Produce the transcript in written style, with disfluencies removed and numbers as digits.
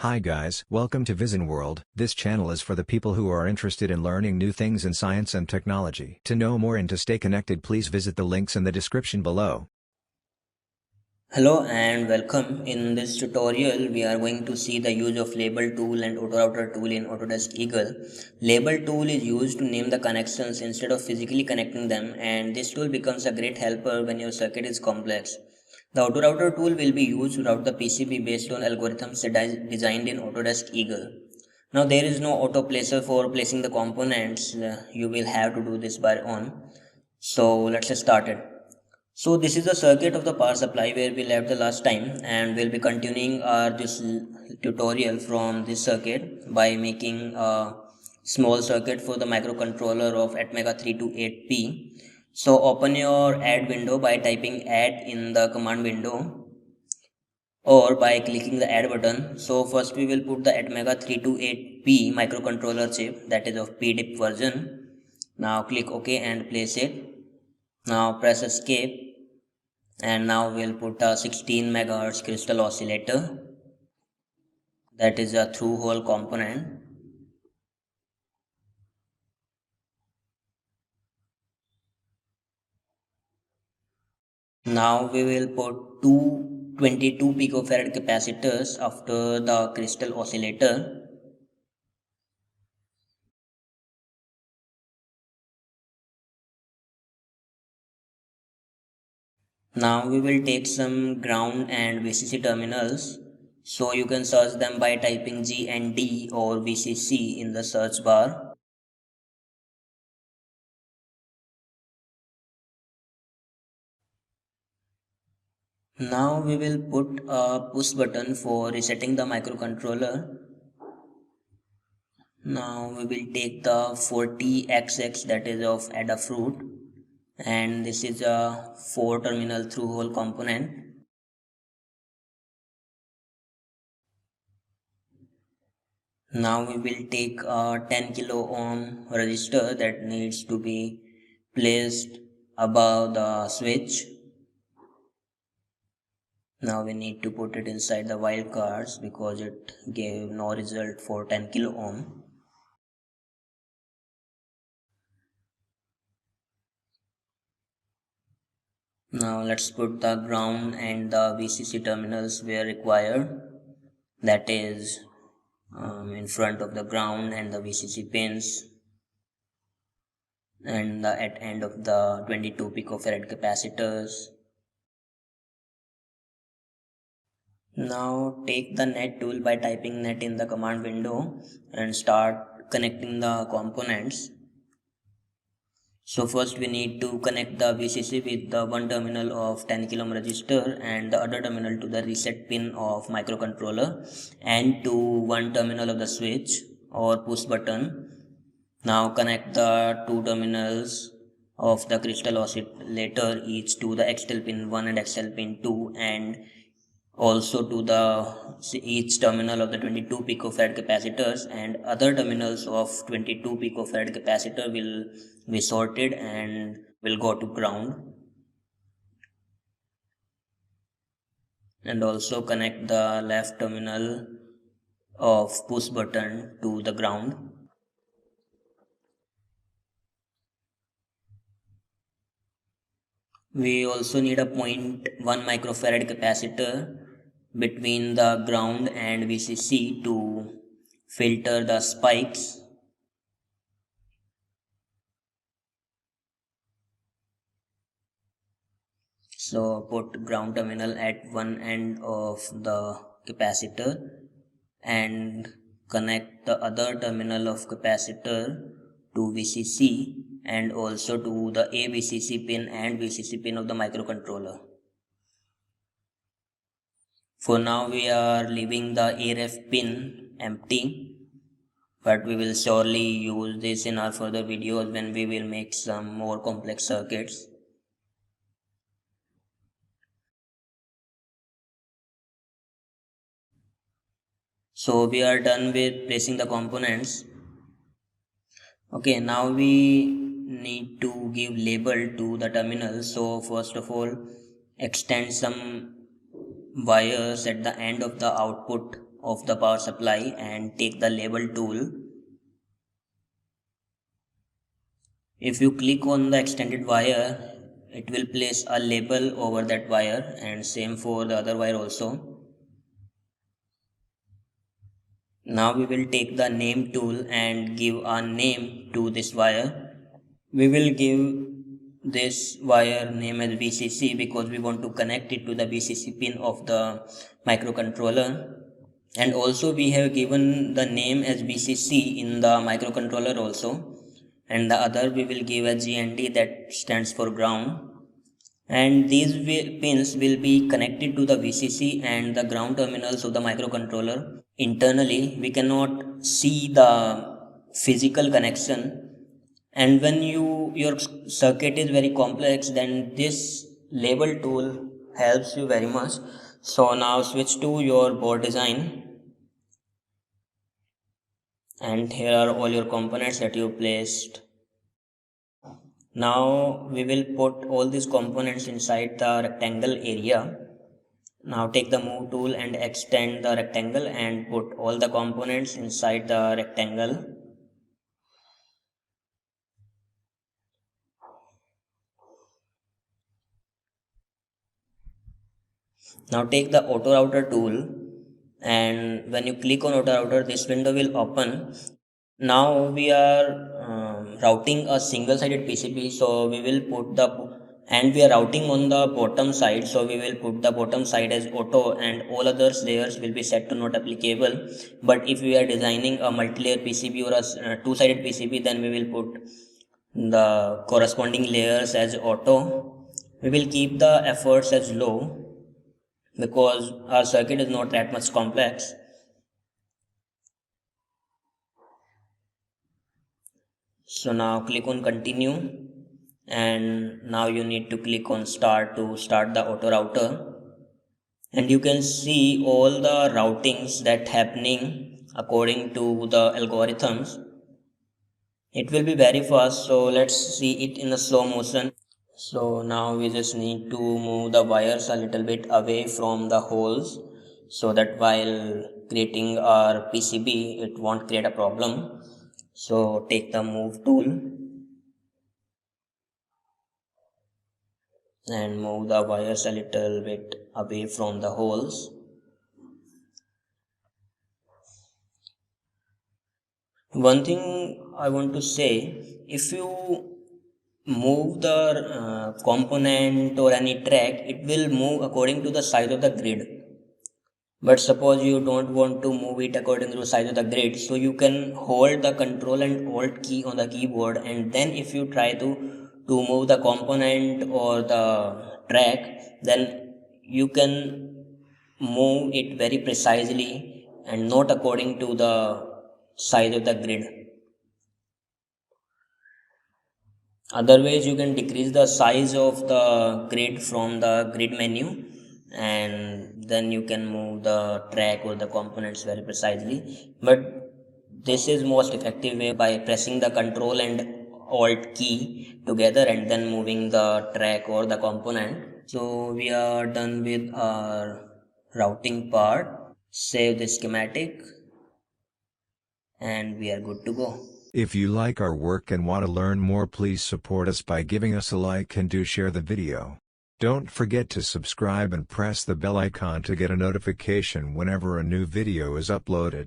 Hi guys, welcome to Vision World. This channel is for the people who are interested in learning new things in science and technology. To know more and to stay connected, please visit the links in the description below. Hello and welcome. In this tutorial, we are going to see the use of label tool and autorouter tool in Autodesk Eagle. Label tool is used to name the connections instead of physically connecting them, and this tool becomes a great helper when your circuit is complex. The autorouter tool will be used to route the PCB based on algorithms designed in Autodesk Eagle. Now there is no auto placer for placing the components. You will have to do this by own. So let's get started. So this is the circuit of the power supply where we left the last time, and we'll be continuing this tutorial from this circuit by making a small circuit for the microcontroller of Atmega 328P. So open your add window by typing add in the command window or by clicking the add button. So first we will put the Atmega 328P microcontroller chip, that is of PDIP version. Now click OK and place it. Now press escape. And now we'll put a 16 megahertz crystal oscillator, that is a through hole component. Now we will put two 22 picofarad capacitors after the crystal oscillator. Now we will take some ground and VCC terminals. So you can search them by typing GND or VCC in the search bar. Now we will put a push button for resetting the microcontroller. Now we will take the 40XX, that is of Adafruit, and this is a 4 terminal through hole component. Now we will take a 10 kilo ohm resistor that needs to be placed above the switch. Now we need to put it inside the wildcards because it gave no result for 10 kilo ohm. Now let's put the ground and the VCC terminals where required, that is in front of the ground and the VCC pins and at end of the 22 picofarad capacitors. Now take the net tool by typing net in the command window and start connecting the components. So first we need to connect the VCC with the one terminal of 10 kilo ohm resistor and the other terminal to the reset pin of microcontroller and to one terminal of the switch or push button. Now connect the two terminals of the crystal oscillator each to the XTEL pin 1 and XTEL pin 2 and also to the each terminal of the 22 picofarad capacitors, and other terminals of 22 picofarad capacitor will be sorted and will go to ground. And also connect the left terminal of push button to the ground. We also need a 0.1 microfarad capacitor between the ground and VCC to filter the spikes. So put ground terminal at one end of the capacitor and connect the other terminal of capacitor to VCC and also to the A VCC pin and VCC pin of the microcontroller. For now we are leaving the AREF pin empty, but we will surely use this in our further videos when we will make some more complex circuits. So we are done with placing the components. Okay, now we need to give label to the terminal. So first of all, extend some wires at the end of the output of the power supply and take the label tool. If you click on the extended wire, it will place a label over that wire, and same for the other wire also. Now we will take the name tool and give a name to this wire. We will give this wire name as VCC because we want to connect it to the VCC pin of the microcontroller. And also we have given the name as VCC in the microcontroller also. And the other we will give a GND, that stands for ground. And these pins will be connected to the VCC and the ground terminals of the microcontroller. Internally, we cannot see the physical connection, and when your circuit is very complex, then this label tool helps you very much. So now switch to your board design, and here are all your components that you placed. Now we will put all these components inside the rectangle area. Now take the move tool and extend the rectangle and put all the components inside the rectangle. Now take the auto router tool, and when you click on auto router, this window will open. Now we are routing a single sided PCB, so we will put and we are routing on the bottom side, so we will put the bottom side as auto, and all other layers will be set to not applicable. But if we are designing a multi-layer PCB or a two-sided PCB, then we will put the corresponding layers as auto. We will keep the efforts as low because our circuit is not that much complex. So now click on continue, and now you need to click on start to start the auto router, and you can see all the routings that happening according to the algorithms. It will be very fast, so let's see it in a slow motion. So now we just need to move the wires a little bit away from the holes, so that while creating our PCB it won't create a problem. So take the move tool and move the wires a little bit away from the holes. One thing I want to say, if you move the component or any track, it will move according to the size of the grid. But suppose you don't want to move it according to the size of the grid, so you can hold the control and alt key on the keyboard, and then if you try to move the component or the track, then you can move it very precisely and not according to the size of the grid. Otherwise, you can decrease the size of the grid from the grid menu, and then you can move the track or the components very precisely. But this is most effective way by pressing the control and alt key together and then moving the track or the component. So we are done with our routing part. Save the schematic and we are good to go. If you like our work and want to learn more, please support us by giving us a like and do share the video. Don't forget to subscribe and press the bell icon to get a notification whenever a new video is uploaded.